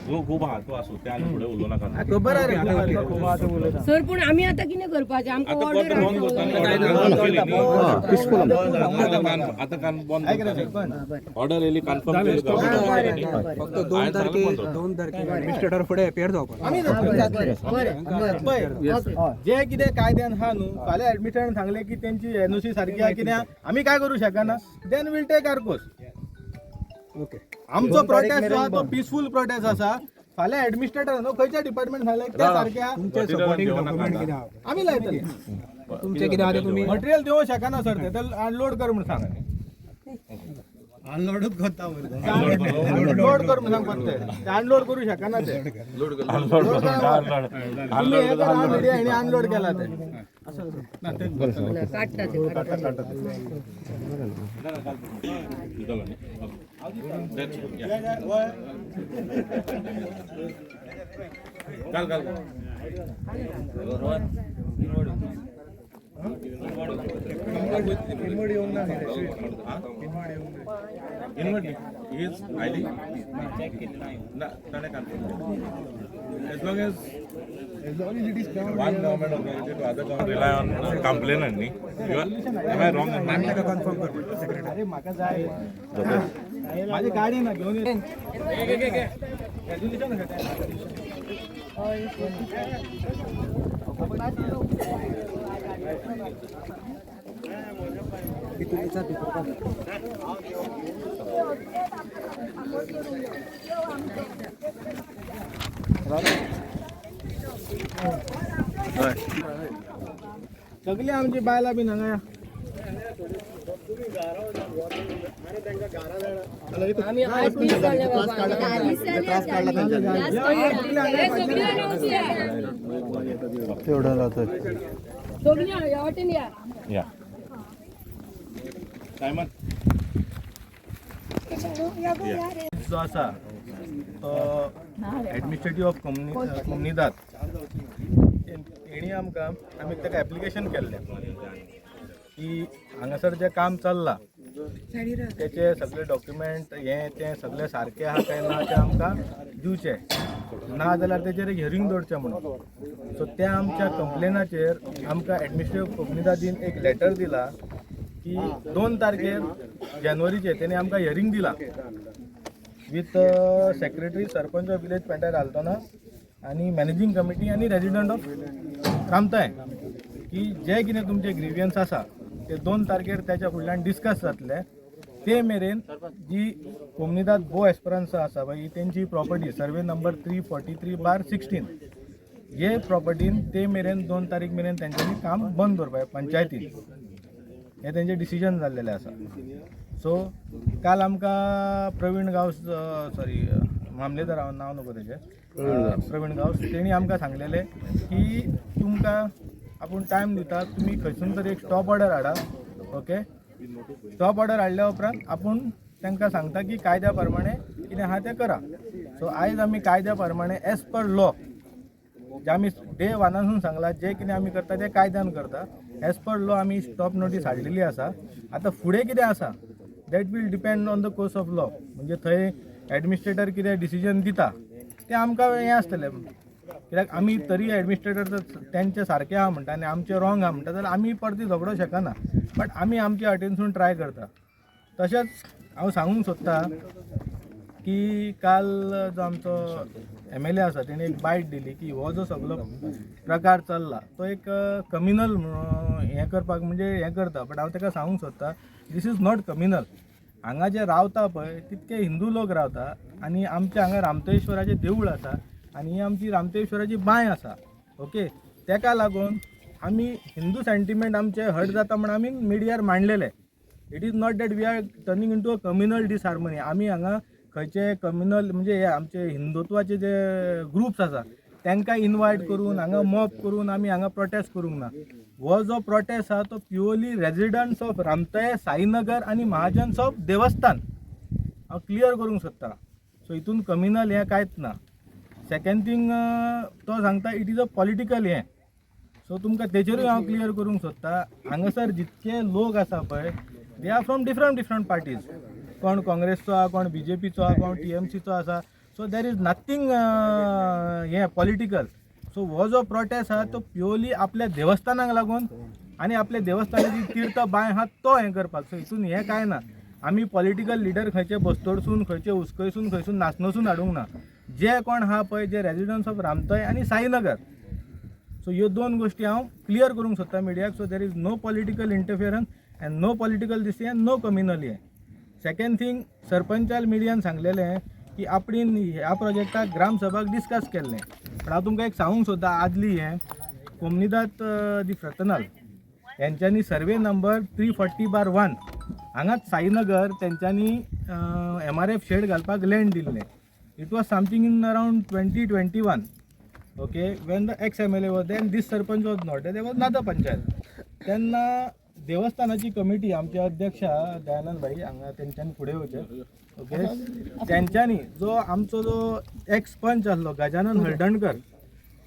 जो खूप हातो असो त्या आनी फुडें उलोवं नाका सर पण आम्ही आता कितें करपाचें आमकां ऑर्डर आता कान बंद ऑर्डर येयली कन्फर्म केली फक्त 2 तारखेक एडमिनिस्ट्रेटर फुडें अपियर जावपाक जे कितें कायद्यान हा न्हू फाल्यां एडमिनिस्ट्रेटरान सांगले की त्यांची एनओसी सारखी आहा कित्याक आमी काय करू शकना then will take our course. Okay आमचो प्रोटेस्ट जो आहा तो पीसफुल प्रोटेस्ट आसा. फाल्यां एडमिनिस्ट्रेटर न्हू खंयच्या डिपार्टमेंट सांगले त्या सारख्या तुमचे सपोर्टिंग डॉक्युमेंट कितें आहा आमी लायतले. तुमचे कितें आहा तुमी मटेरियल देवं शकना सर ते अनलोड कर म्हणून सांग. अनलोडूच करता लोड कर म्हणून सांग पडते ते अनलोड करू शकना ते तुम्ही हे करा मीडिया आणि अनलोड केला ते as long as it is one government authority to other government rely on complainant ni you are am I wrong confirm करतो सेक्रेटरी अरे म्हाका जाय माझी गाडी ना घेऊन ये रेझोल्यूशन सगळी आमची बायला बी हांगा आम्ही आज दीस जाले बाबा त्रास काढला तेवढं राहतं सगळी या वाटेन या या सायमन जो आसा तो एडमिनिस्ट्रेटिव्ह ऑफ कोमनिदाद तेणी आमकां आमी ताका एप्लिकेशन केल्लें की हांगासर जें काम चल्लां तेचे सगळे डॉक्युमेंट हे ते सगळे सारखे आहा काय ना ते आमकां दिवचे ना जाल्यार तेचेर एक हियरींग दवरचें म्हणून. सो त्या आमच्या कंप्लेनाचेर आमकां एडमिनिस्ट्रेटिव्ह कोमनिदादीन एक लेटर दिला की 2 तारखेर जानेवारीचे तेणे आमकां हियरींग दिला with secretary sarpanch of village पेंटार घालतना आणि मॅनेजिंग कमिटी आणि रेजिडेंट ऑफ रामताय की जे कितें तुमचे ग्रिवियन्स आसा ते 2 तारखेर त्याच्या फुडल्यान डिस्कस जातले. ते मेरेन जी कोमनिदाद बो एस्परांसा आसा पळय ही तेंची प्रॉपर्टी सर्वे नंबर 343/16 हे प्रॉपर्टीन ते मेरेन 2 तारीख मेरेन तेंच्यांनी काम बंद दवरपाक पंचायतीन हे तेंचे डिसिजन जाल्लेले आसा. सो काल आमकां प्रवीण गांवस सॉरी मामलेदार नांव नको तेजें प्रवीण गांवस तेणी आमकां सांगलेले की तुमकां आपूण टायम दिता तुम्ही खंयसून तरी एक स्टॉप ऑर्डर हाडा. ओके स्टॉप ऑर्डर हाडल्या उपरांत आपूण तांकां सांगता की कायद्या प्रमाणे कितें आहा तें करा. सो आयज आमी कायद्या प्रमाणे एज पर लॉ जे आमी डे वानासून सांगला जे कितें आमी करता तें कायद्यान करता. एज पर लॉ आमी स्टॉप नोटीस हाडलेली आसा. आतां फुडें कितें आसा that will depend on the course of law. म्हणजे थंय एडमिनिस्ट्रेटर कितें डिसिजन दिता तें आमकां हें आसतलें कित्याक आमी तरी एडमिनिस्ट्रेटर तेंचे सारके आहा म्हणटा आनी आमचे रॉंग आहा म्हणटा जाल्यार आमी परती झगडो शकना. बट आमी आमच्या वाटेनसून ट्राय करता. तशेंच हांव सांगूंक सोदता की काल जो आमचो MLA आसा तेणे एक बायट दिली की हो जो सगळो प्रकार चल्ला तो एक कम्युनल हें करपाक म्हणजे हें करता. बट हांव ताका सांगूंक सोदता दीस इज नॉट कम्युनल. हांगा जे रावता पळय तितके हिंदू लोक रावता आनी आमचे हांगा रामतेश्वराचें देवूळ आसा आनी ही आमची रामतेश्वराची बांय आसा. ओके तेका लागून आमी हिंदू सेंटिमेंट आमचे हर्ट जाता म्हणून आमी मिडियार मांडलेले. It is not that we are turning into a communal disharmony. आमी हांगा खंयचे कम्युनल म्हणजे हे आमचे हिंदुत्वाचे जे ग्रुप्स आसा तांकां इनवायट करून हांगा मॉब करून आमी हांगा प्रोटेस्ट करूंक ना. हो जो प्रोटेस्ट आहा तो प्युअरली रेजिडंट्स ऑफ रामतय साईनगर आनी महाजन्स ऑफ देवस्थान हांव क्लियर करूंक सोदता. सो हितून कम्युनल हें कांयच ना. सेकंड थिंग तो सांगता इट इज अ पॉलिटिकल हें. सो तुमकां तेचेरूय हांव क्लियर करूंक सोदता हांगासर जितके लोक आसा पळय they are from different parties. कोण काँग्रेसचो आहा कोण BJPचो आहा कोण TMCचो आसा. सो देर इज नथींग हे पॉलिटिकल. सो हो जो प्रोटेस्ट आहा तो प्युअरली आपल्या देवस्थानाक लागून आनी आपल्या देवस्थानाची तीर्थ बाय आहा तो हें करपाक. सो हितून हें कांय ना. आमी पॉलिटिकल लिडर खंयचे बस्तोडसून खंयचे उसखंयसून खंयसून नाचणसून हाडूंक ना. जे कोण आहा पळय जे रेजिडंट्स ऑफ रामतय आनी साईनगर, सो ह्यो दोन गोष्टी हांव क्लियर करूंक सोदता मिडियाक. So there is no political interference and no political this and no communal हे. सेकंड थिंग, सरपंचाल मिडियान सांगलेलें की आपणीन ह्या प्रोजेक्टाक ग्रामसभाक डिस्कस केल्लें. पण हांव तुमकां एक सांगूंक सोदता आदली हें कोमनीदात दी फ्रतनाल यांच्यांनी सर्वे नंबर 340/1 हांगाच साईनगर तेंच्यांनी MRF शेड घालपाक लँड दिल्लें. It was something in around 2021. Okay, when the ex MLA was then this sarpanch was not there was नादा पंचायत. तेन्ना देवस्थानाची कमिटी आमचे अध्यक्षा दयानंद भाई हांगा तेंच्यांनी फुडें येवचें. ओके, तेंच्यांनी जो आमचो जो एक्स पंच आसलो गजानन हळदणकर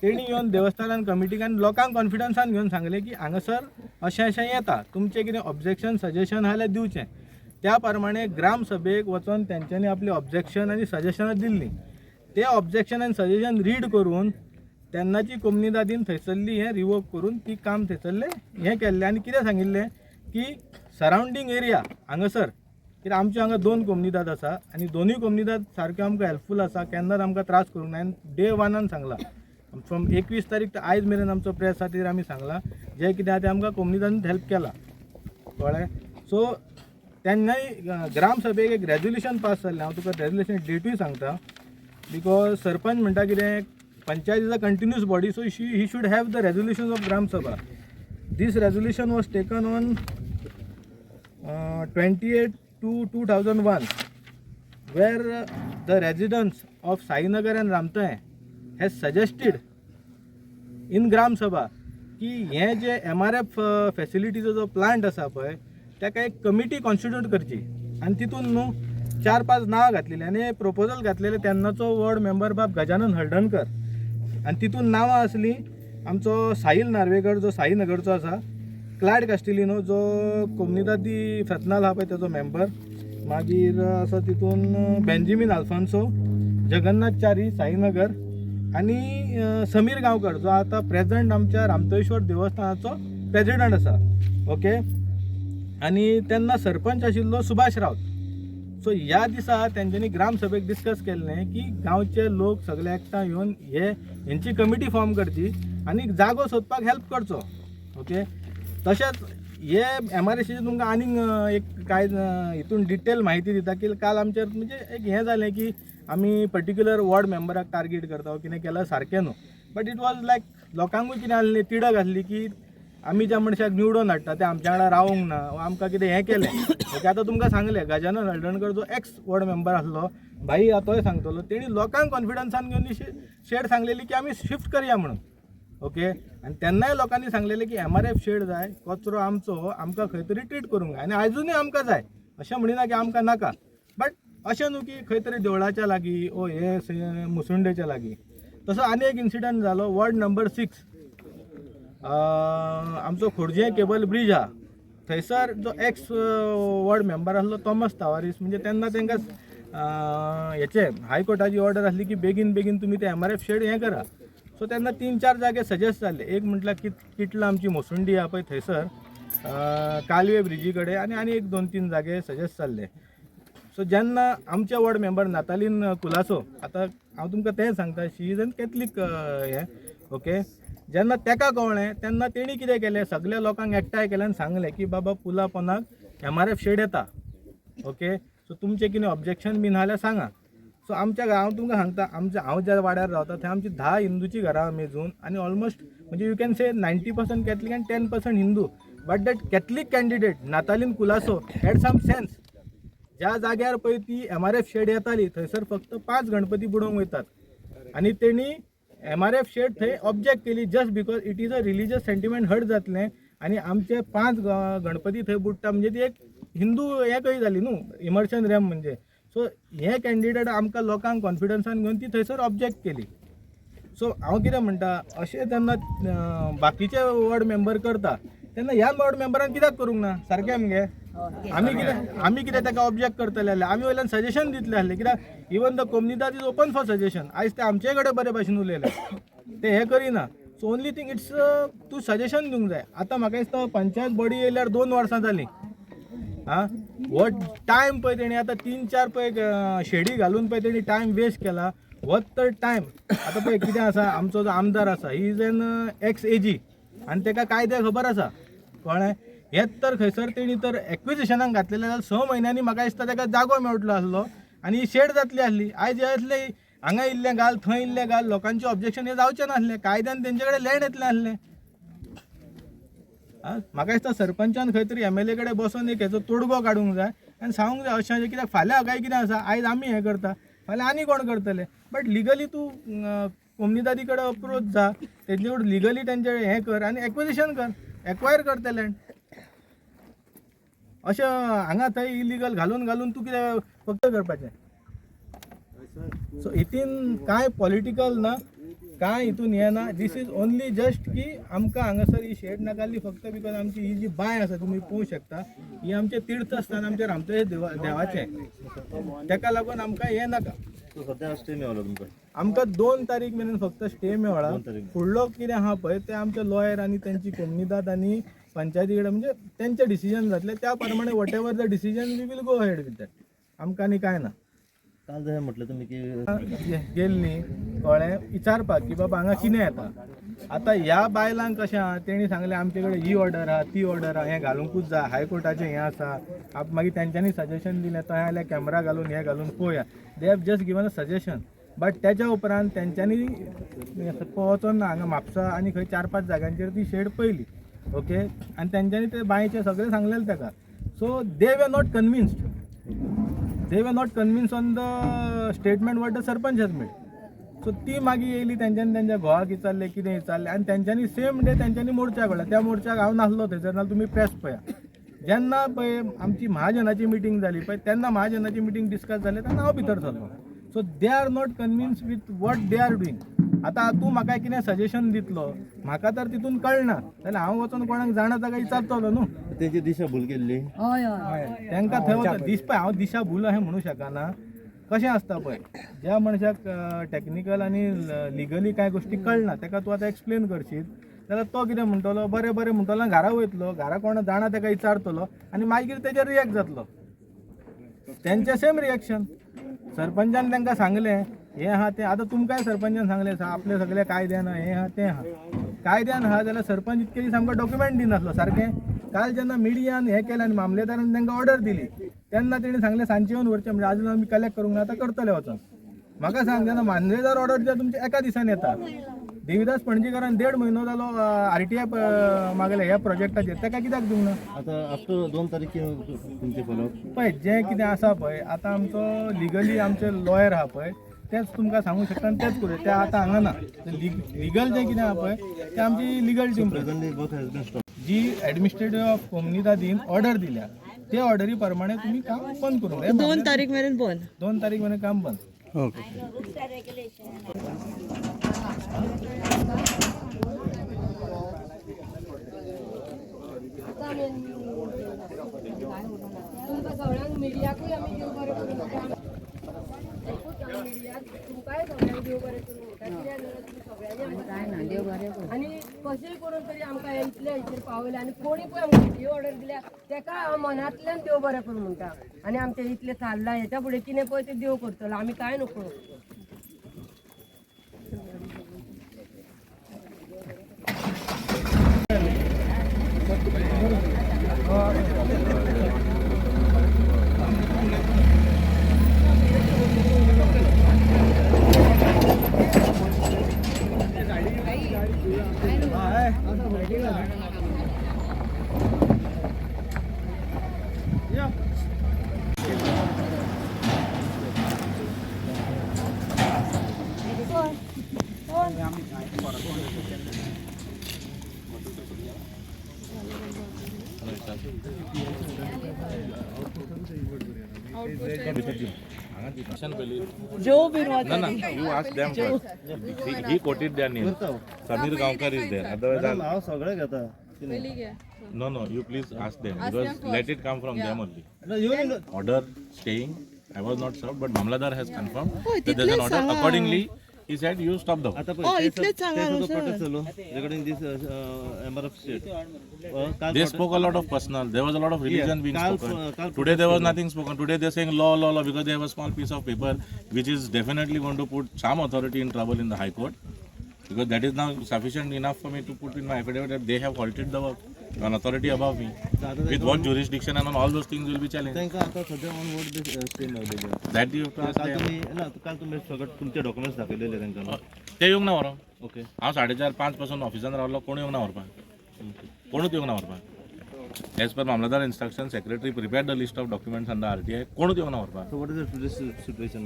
तेणी येवन देवस्थानान कमिटीक आनी लोकांक कॉन्फिडन्सान घेवन सांगलें की हांगासर अशें अशें येता, तुमचें कितें ऑब्जेक्शन सजेशन आहा जाल्यार दिवचें. त्या प्रमाणे ग्रामसभेक वचोन तेंच्यांनी आपली ऑब्जेक्शन आनी सजेशनां दिल्लीं. ते ऑब्जेक्शन आनी सजेशन रीड करून तेन्नाची कोमनीदादीन थंयसरली हें रिवोक करून ती काम थंयसरलें हें केल्लें. आनी कितें सांगिल्लें की सरावंडींग एरिया हांगासर कित्याक आमचे हांगा 2 कोमनीदाद आसा आनी दोनूय कोमनीदाद सारक्यो आमकां हेल्पफूल आसा, केन्नाच आमकां त्रास करूंक ना. आनी डे 1 सांगलां फ्रॉम 21 तारीख ते आयज मेरेन आमचो प्रेस खातीर आमी सांगलां जें कितें आहा तें आमकां कोमनीदादीन हेल्प केलां. कळ्ळें. सो तेन्नाय ग्रामसभेक एक रेजोल्युशन पास जाल्लें. हांव तुका रेजोल्युशन डेटूय सांगता बिकॉज सरपंच म्हणटा कितें panchayat is a continuous body, so he should have the resolution of gram sabha. This resolution was taken on 28/2/2001 where the residents of Sainagar and रामतय has suggested in gram sabha की हे जे MRF फॅसिलिटीचो जो प्लांट आसा पळय ताका एक कमिटी कॉन्स्टिट्यूट करची. आनी तितून न्हू 4-5 नांवां घातलेलीं आनी प्रपोजल घातलेलें तेन्नाचो वॉर्ड मेंबर बाब गजानन हळदणकर. आनी तितून नांवां आसलीं आमचो साहिल नार्वेकर जो साईनगरचो आसा, क्लायड कास्टिलिनो जो कोमनीदादी फ्रतनाल आहा पळय तेजो मेंबर, मागीर आसा तितून बेंजामिन आल्फान्सो, जगन्नाथ च्यारी साईनगर आनी समीर गांवकर जो आतां प्रेझंट आमच्या रामतेश्वर देवस्थानाचो प्रेजिडंट आसा. ओके, आनी तेन्ना सरपंच आशिल्लो सुभाष रावत. सो ह्या दिसा तेंच्यांनी ग्रामसभेक डिस्कस केल्लें की गांवचे लोक सगळे एकठांय येवन हेंची कमिटी फॉर्म करची आनी जागो सोदपाक हेल्प करचो. ओके, तशेंच हे MRFची तुमकां आनीक एक कांय हितून डिटेल म्हायती दिता की काल आमचेर म्हणजे एक हें जालें की आमी पर्टिक्युलर वॉर्ड मेंबराक टार्गेट करता कितें केल्यार सारकें न्हू. बट इट वॉज लायक लोकांकूय कितें आसलें तिडक आसली की आमी ज्या मनशाक निवडून हाडटा ते आमच्या वांगडा रावूंक ना, आमकां कितें हें केलें. ओके, आतां तुमकां सांगलें गजानन हळदणकर जो एक्स वॉर्ड मेंबर आसलो भाई तोय सांगतलो, तेणी लोकांक कॉन्फिडन्सान घेवन शेड सांगलेली की आमी शिफ्ट करया म्हणून. ओके, आनी तेन्नाय लोकांनी सांगलेलें की MRF शेड जाय, कचरो आमचो आमकां खंय तरी ट्रीट करूंक जाय आनी आजुनूय आमकां जाय. अशें म्हणिना की आमकां नाका, बट अशें न्हू की खंय तरी देवळाच्या लागीं ओ हे मुसुंडेच्या लागीं. तसो आनी एक इन्सिडंट जालो वॉर्ड नंबर 6 आमचो खोर्जे केबल ब्रिज आहा थंयसर जो एक्स वॉर्ड मेंबर आसलो तोमस तावारीस, म्हणजे तेन्ना तांकां हेचे हायकोर्टाची ऑर्डर आसली की बेगीन बेगीन तुमी ते MRF शेड हें करा. सो तेन्ना 3-4 जागे सजेस्ट जाल्ले. एक म्हटल्यार किटला आमची मोसुंडी आहा पळय थंयसर कालवे ब्रिजी कडेन आनी एक 2-3 जागे सजेस्ट जाल्ले. सो जेन्ना आमचे वॉर्ड मेंबर नातालीन कुलासो, आतां हांव तुमकां तें सांगता, शी इज एन कॅथलीक हें. ओके, जेन्ना तेका कळ्ळें तेन्ना तेणी कितें केलें, सगळ्या लोकांक एकठांय केलें आनी सांगलें की बाबा पुला पोंदाक MRF शेड येता. ओके, सो तुमचें कितें ऑब्जेक्शन बीन जाल्यार सांगा. सो आमच्या हांव तुमकां सांगता, हांव ज्या वाड्यार रावता थंय आमची 10 हिंदूची घरां मेजून आनी ऑलमोस्ट म्हणजे यू कॅन से 90% कॅथलीक आनी 10% Hindu. But that Catholic candidate नातालीन कुलासो हॅड सम सेन्स. ज्या जाग्यार पळय ती MRF शेड येताली थंयसर फक्त 5 गणपती बुडोवंक वयतात आनी तेणी MRF शेड थंय ऑब्जेक्ट केली just because it is a religious sentiment hurt जातलें आनी आमचे 5 गणपती थंय बुडटा म्हणजे ती एक हिंदू हें कही जाली न्हू, इमर्शन रॅम म्हणजे. सो हे कॅन्डिडेट आमकां लोकांक कॉन्फिडन्सान घेवन ती थंयसर ऑब्जेक्ट केली. सो हांव कितें म्हणटा, अशें तेन्ना बाकीचे वॉर्ड मेंबर करता तेन्ना ह्या बोर्ड मेंबरान कित्याक करूंक ना सारकें आमगे आमी कितें ताका ऑब्जेक्ट करतले आसले आमी वयल्यान सजेशन दितले आसले कित्याक even the community is open for suggestion आयज ते आमचे कडेन बरे भाशेन उलयले ते हे करिना सो ओनली थिंग इट्स तूं सजेशन दिवंक जाय आतां म्हाका दिसता पंचायत बॉडी येयल्यार 2 वर्सां जालीं आं हो टायम पळय तेणी आतां 3-4 पळय शेडी घालून पळय तेणी टायम वेस्ट केला हो तर टायम आतां पळय कितें आसा आमचो जो आमदार आसा he is an x ag आनी ताका कायदे खबर आसा कळ्ळें हेच तर खंयसर तेणी तर एक्विजिशनाक घातलेले जाल्यार 6 म्हयन्यांनी म्हाका दिसता ताका जागो मेळटलो आसलो आनी ही शेड जातली आसली आयज हे असले हांगा इल्लें घाल थंय इल्लें घाल लोकांचे ऑब्जेक्शन हे जावचें नासलें कायद्यान तेंचे कडेन लँड येतलें आसलें म्हाका दिसता सरपंचान खंय तरी MLA कडेन बसून एक हेचो तोडगो काडूंक जाय आनी सांगूंक जाय अशें कित्याक फाल्यां काय कितें आसा आयज आमी हें करता फाल्यां आनी कोण करतले बट लिगली तूं कोम्युनिटी कडेन अप्रोच जा तेंचे कडेन लिगली तेंचे हें कर आनी एक्विजिशन कर एक्वायर कर ते लँड अशें हांगा थंय इलिगल घालून घालून तूं कितें फक्त करपाचें सो हितून कांय पॉलिटिकल ना कांय हितून हें ना दीस इज ओनली जस्ट की आमकां हांगासर ही शेड नाकारली फक्त बिकॉज आमची ही जी बांय आसा तुमी पळोवंक शकता ही आमचें तीर्थस्थान आमचें रामतेश देवाचें तेका लागून आमकां हें नाका सध्या स्टे मेळ्ळो तुमकां आमकां 2 तारीख मेरेन फक्त स्टे मेळ्ळा फुडलो कितें आहा पळय ते आमचे लॉयर आनी तेंची कोम्युनिटी आनी पंचायती कडेन म्हणजे तेंचे डिसिजन जातले त्या प्रमाणे whatever the decision we will go ahead with that आमकां आनी कांय ना काल जशें म्हटलें तुमी की गेल्ली कळ्ळें विचारपाक की बाबा हांगा कितें येता आतां ह्या बायलांक कशें आहा तेणी सांगलें आमचे कडेन ही ऑर्डर आहा ती ऑर्डर आहा हें घालूंकूच जाय हायकोर्टाचें हें आसा मागीर तेंच्यांनी सजेशन दिलें थंय जाल्यार कॅमेरा घालून हें घालून पळोवया they have just given a suggestion but त्याच्या उपरांत तेंच्यांनी वचोन ना हांगा म्हापसा आनी खंय 4-5 जाग्यांचेर ती शेड पयली ओके आनी तेंच्यांनी ते बांयचें सगळें सांगलेलें ताका so they were not convinced they were not convinced on the statement what the sarpanch has made so ती मागीर येयली तेंच्यांनी तेंच्या घोवाक विचारलें कितें विचारलें आनी तेंच्यांनी सेम डे तेंच्यांनी मोर्चा काडला त्या मोर्चाक हांव नासलो थंयसर नाल्यार तुमी प्रेस पळया जेन्ना पळय आमची महाजनाची मिटींग जाली पळय तेन्ना महाजनाची मिटींग डिस्कस जाली तेन्ना हांव भितर सरलो so they are not convince with what they are doing आतां तूं म्हाका कितें सजेशन दितलो म्हाका तर तितून कळना जाल्यार हांव वचोन कोणाक जाणा ताका विचारतलो न्हू तेजी दिशाभूल केल्ली तांकां थंय वचोन दिसपा हांव दिशाभूल अशें म्हणूं शकना कशें आसता पळय ज्या मनशाक टॅक्निकल आनी लिगली कांय गोश्टी कळना ताका तूं आतां एक्सप्लेन करशीत जाल्यार तो कितें म्हणटलो बरें बरें म्हणटलो घरा वयतलो घरा कोण जाणा ताका विचारतलो आनी मागीर तेजेर रिएक्ट जातलो तेंचें सेम रिएक्शन सरपंचान तांकां सांगलें हें आहा तें आतां तुमकांय सरपंचान सांगलें आपले सगळे कायद्यान हें आहा तें आहा कायद्यान आहा जाल्यार सरपंच इतके दीस आमकां डॉक्युमेंट दिनासलो सारकें काल जेन्ना मिडियान हें केलें आनी मामलेदारान तांकां ऑर्डर दिली तेन्ना तेणी सांगलें सांजचे येवन व्हरचें म्हणजे आजून आमी कलेक्ट करूंक ना आतां करतले वचोन म्हाका सांग जेन्ना मानरेदार ऑर्डर दिता तुमचे एका दिसान येता देविदास पणजीकरान 1.5 म्हयनो जालो RTI मागले ह्या प्रोजेक्टाचेर ताका कित्याक दिवंक ना आतां आफ्टर 2 तारीख तुमचे फॉलो पळय जें कितें आसा पळय आतां आमचो लिगली आमचे लॉयर आहा पळय तेच तुमकां सांगूं शकता आनी तेच करूं तें आतां हांगा ना लिगल जें कितें आहा पळय तें आमची legal team presently both has been stop जी एडमिनिस्ट्रेटिव्ह ऑफ कोम्युनिटीन ऑर्डर दिल्या ते ऑर्डरी प्रमाणे तुम्ही काम बंद करूंक जाय 2 तारीख मेरेन बंद 2 तारीख मेरेन काम बंद तुमकां सगळ्यांक मिडियाकूय आमी देव बरें करूं मिडियाक तुमकांय सगळ्यांक देव बरें करूं कित्याक जाल्यार तुमी सगळ्यांनी काय ना देव बरें करूं आनी कशेंय करून तरी आमकां इतले हेचेर पावयले आनी कोणी पळय आमकां ही ऑर्डर दिल्या तेका हांव मनांतल्यान देव बरें करूं म्हणटा आनी आमचें इतलें चाललां हेच्या फुडें कितें पळय तें देव करतलो आमी कांय नको जो बिनवाद No, you ask them first. He quoted their name. Samir Gaonkar is there. Otherwise, हांव सगळे घेता पयली घे No, you please ask them because let it come from them only. No, you Order staying. I was not served, but Mamladar has confirmed that there's an order. Accordingly, he said you stop the work. आता इथलेच सांगा prostate झालो regarding this amber of state They spoke a lot of personal. There was a lot of religion being spoken. Today there was nothing spoken. Today they're saying law because they have a small piece of paper which is definitely going to put some authority in trouble in the High Court. Because that is now sufficient enough for me to put in my affidavit that they have halted the work. An authority above me. With what jurisdiction and on all those things will be challenged. त्यांका आता सध्या on vote stay लावलेले That you have to ask काल them. तुम्ही ना काल तुम्ही सगळं तुमचे डॉक्युमेंट्स दाखवलेले त्यांना ते येऊंक ना व्हरो ओके हांव 4:30-5 पासून ऑफिसान रावलो कोण येऊंक ना व्हरपाक कोणूच येऊंक ना व्हरपाक as per mamlatdar instruction secretary prepare the list of documents under RTI कोणूच येऊंक ना व्हरपाक so what is the today's situation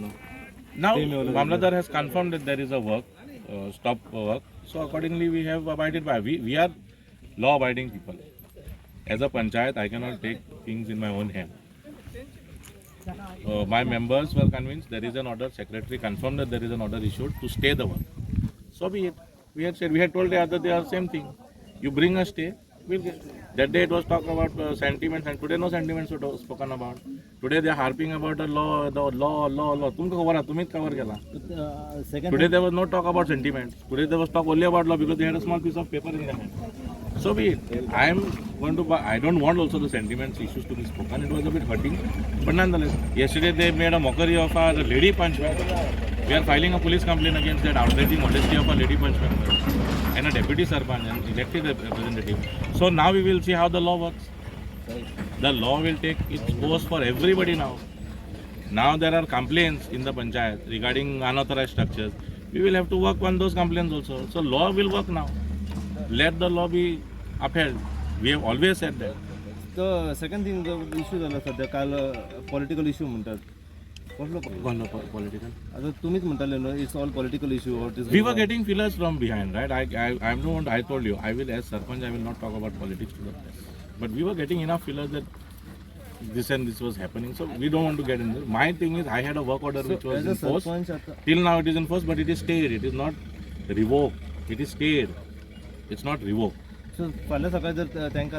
Now now Mamladar has confirmed that there is a work stop work, so accordingly we have abided by. We are law abiding people. As a panchayat, I cannot take things in my own hand. My members were convinced there is an order. Secretary confirmed that there is an order issued to stay the work. So be it. We had told the other day the same thing. You bring a stay, we'll get. That day it was talk about sentiments, and today no sentiments were spoken about. Today they are harping about the law. तुमको खबर आहे तुम्हीच cover केला. Second Today there was no talk about sentiments. Today there was talk only about law because they had a small piece of paper in their hand. So be it. I don't want also the sentiments issues to be spoken. It was a bit hurting. But nonetheless, yesterday they made a mockery of our lady punchman. We are filing a police complaint against that outraging modesty of a lady punchman and a deputy sarpanch and elected representative. So now we will see how the law works. The law will take its course for everybody now. Now there are complaints in the panchayat regarding unauthorized structures. We will have to work on those complaints also. So law will work now. Let the law be upheld. We have always said that. तर second thing issue झाला सध्या काल political issue म्हणतात कसलो Political. आता तुम्हीच म्हणताले no it's all political issue what is We were getting fillers from behind, right? I'm no one. I told you, I will as Sarpanch, I will not talk about politics to the press. But we were getting enough fillers that this and this was happening. So we don't want to get in there. My thing is, I had a work order which was in force. Sarpanch आता Till now it is in force, but it is stayed. It is not revoked. It is stayed. It's not revoked. So फाल्यां सकाळी जर त्यांका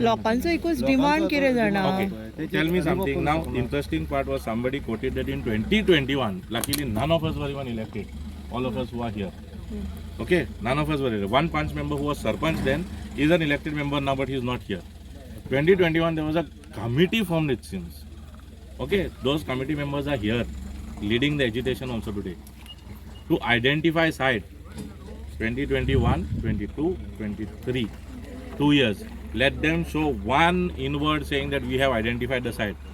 लोकांचो एकूच demand कितें जाणा Okay. Tell me something. Now, interesting part was somebody quoted that in 2021, luckily none of us were even elected. All of us who are here. Okay, none of us were elected. One punch member who was Sarpanch then is an elected member now, but he is not here. 2021, there was a committee formed, it seems. Okay, those committee members are here, leading the agitation also today. To identify site, 2021, 22, 23, 2 years. Let them show one inward saying that we have identified the site.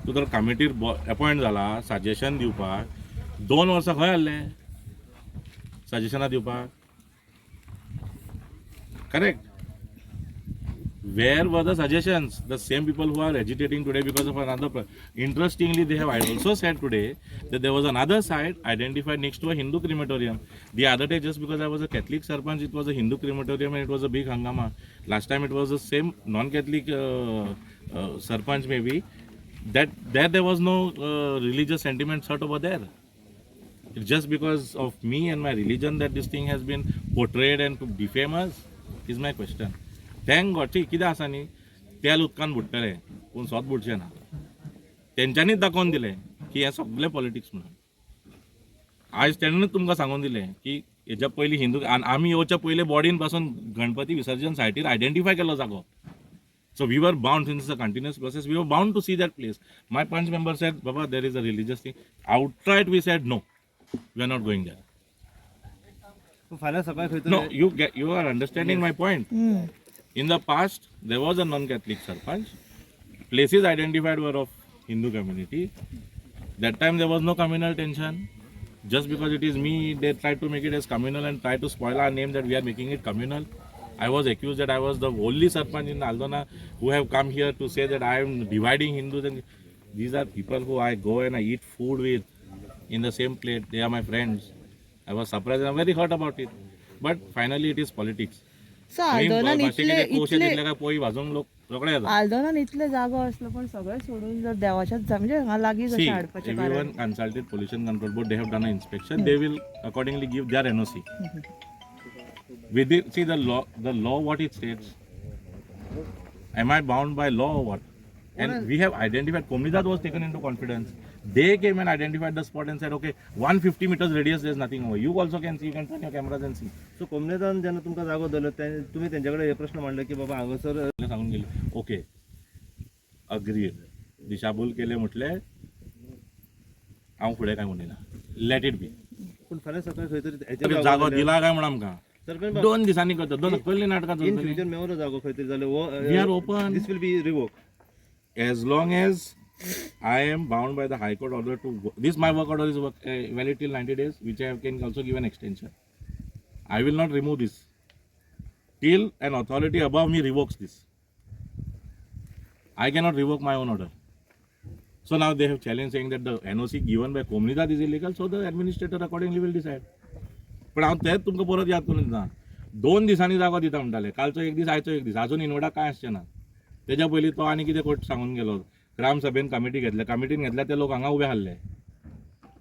तू तर कमिटीर appoint जाला suggestion दिवपाक 2 वर्सां खंय आहले सजेशनां दिवपाक correct Where were the suggestions? The same people who are agitating today because of another. Interestingly, they have also said today that there was another site identified next to a Hindu crematorium. The other day, just because I was a Catholic Sarpanch, it was a Hindu crematorium and it was a big hangama. Last time it was the same non-Catholic Sarpanch maybe. There was no religious sentiment sort over there. It's just because of me and my religion that this thing has been portrayed and to defame us is my question. Thank God. ठीक कितें आसा न्ही तेल उदकान बुडटले पूण स्वत बुडचे ना तेंच्यांनीच दाखोवन दिलें की हें सगळें पॉलिटिक्स म्हणून आज तेणेंच तुमकां सांगून दिलें की हेच्या पयलीं हिंदू आमी येवच्या पयलीं बॉडीन पासून गणपती विसर्जन सायटीर आयडेंटिफाय केलो जागो So we were bound, since it's a continuous process, we were bound to see that place. My punch member said, Baba, there is a religious thing. Outright we said, no, we are not going there. फाल्यां सकाळी खंय No, you are understanding my point. In the past, there was a non-Catholic Sarpanch. Places identified were of Hindu community. That time there was no communal tension. Just because it is me, they tried to make it as communal and try to spoil our name that we are making it communal. I was accused that I was the only Sarpanch in Aldona who have come here to say that I am dividing Hindus. And these are people who I go and I eat food with in the same plate. They are my friends. I was surprised and I'm very hurt about it. But finally it is politics. So आल्दोनान इतले जागो असलो पण सगळे सोडून जर देवाच्या म्हणजे हांगा लागीं जशें हाडपाचें कारण everyone consulted pollution control board. They have done an inspection. They will accordingly give their NOC. within, see the law what it states. Am I bound by law or what? And we have identified, Komunidad was taken into confidence. They came and identified the spot and said, okay, 150 meters radius, there's nothing over. You also can see, you can turn your cameras and see. So कोमनेदान जेन्ना तुमकां जागो दिलो तुम्ही त्यांच्याकडे हे प्रश्न मांडले की बाबा हांगासर सांगून गेले, ओके, अग्रीड, दिशाभूल केले म्हटले, हांव फुडें काय म्हणिना, लेट इट बी. पूण फाल्यां सकाळी खंय तरी जागो दिला काय म्हण आमकां, सरपंच 2 दिसांनी करता, 2 कसली नाटकां इन चलतली. फ्युचर मेवरो जागो खंय तरी जाल्यार We are open. This will be revoke. As long as I am bound by the High Court order to go, this my work order is valid till 90 days, which I can also give an extension. I will not remove this till an authority above me revokes this. I cannot revoke my own order. So now they have challenged saying that the NOC given by Komunidad is illegal, so the administrator accordingly will decide. पण हांव तेच तुमकां परत याद करून दिता, 2 दिसांनी जागो दिता म्हणटाले, कालचो एक दीस आयचो एक दीस, अजून इनवडा काय आसचें ना. तेज्या पयलीं तो आनी कितें कोर्ट सांगून गेलो, ग्रामसभेन कमिटी घेतल्या, कमिटीन घेतल्या ते लोक हांगा उबे आसले,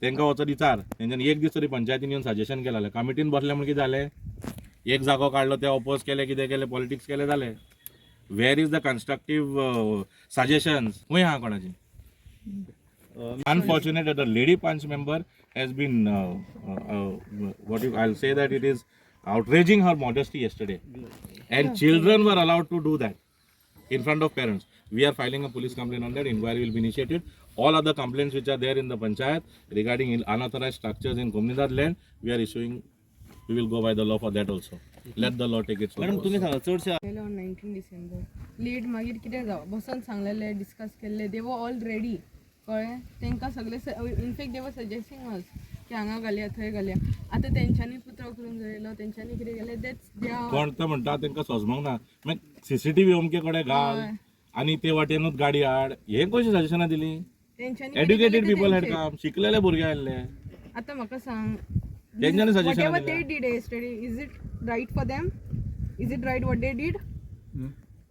तांकां वचत विचार, तेंच्यांनी एक दीस तरी पंचायतीन येवन सजेशन केलें, कमिटीन बसले म्हण कितें जालें, एक जागो काडलो ते ऑपोज केले, कितें केलें, पॉलिटिक्स केलें, जालें. वेर इज द कन्स्ट्रक्टीव सजेशन्स, खंय आहा कोणाची? Unfortunate that the lady punch member has been I'll say that it is outraging her modesty yesterday, and children were allowed to do that in front of parents. We are filing a police complaint on that. Inquiry will be initiated. All other complaints which are there in the panchayat regarding unauthorized structures in Komunidad land, we are issuing. We will go by the law for that also. Let the law take its own madam course. तुम्ही सांगा चडशे 19 December late मागीर कितें जावं बसून सांगलेलें discuss केल्लें दे were all ready कळ्ळें तेंकां सगळे इनफॅक्ट दे वर सजेस्टिंग अस की हांगा घालया थंय घालया आतां तेंच्यांनी पुतळो करून जायलो तेंच्यांनी कितें केलें दॅट्स द्या कोण तो म्हणटा तांकां सोजमोंक ना, मागीर सीसीटीव्ही अमके कडेन घाल आनी ते वाटेनूच गाडी हाड, हे कशी सजेशनां दिली? तेंच्यांनी एड्युकेटेड पीपल हॅड कम, शिकलेले भुरगे आसले, आतां म्हाका सांग तेंच्यांनी सजेशनां whatever they did yesterday, is it right for them? Is it right what they did?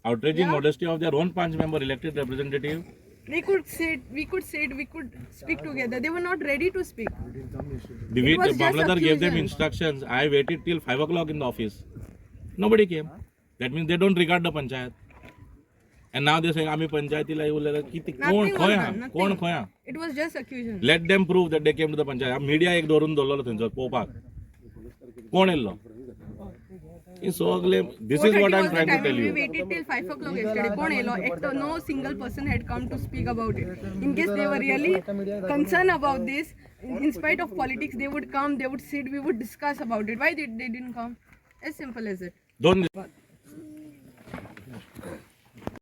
outraging modesty of their own punch member, elected representative. They could sit, we could sit, we could speak together. They were not ready to speak. The It was just Bangladar gave them accusation. instructions. I waited till 5 o'clock in the office. Nobody came. That means they don't regard the panchayat. And now they say, "Ami panchayatila Yewale किती कोण Nothing was खोया done, कोण nothing. खोया." It was just accusation. Let them prove that they came to the panchayat. Media एक धरून दवरलो थंयसर पोवपाक. कोण yellow? It's so ugly. This is what I'm trying to tell We you. waited till 5 o'clock yesterday. Kon elo? No single person had come to speak about it. In case they were really concerned about this, in spite of politics, they would come, they would sit, we would discuss about it. Why they didn't come? As simple as it. दोन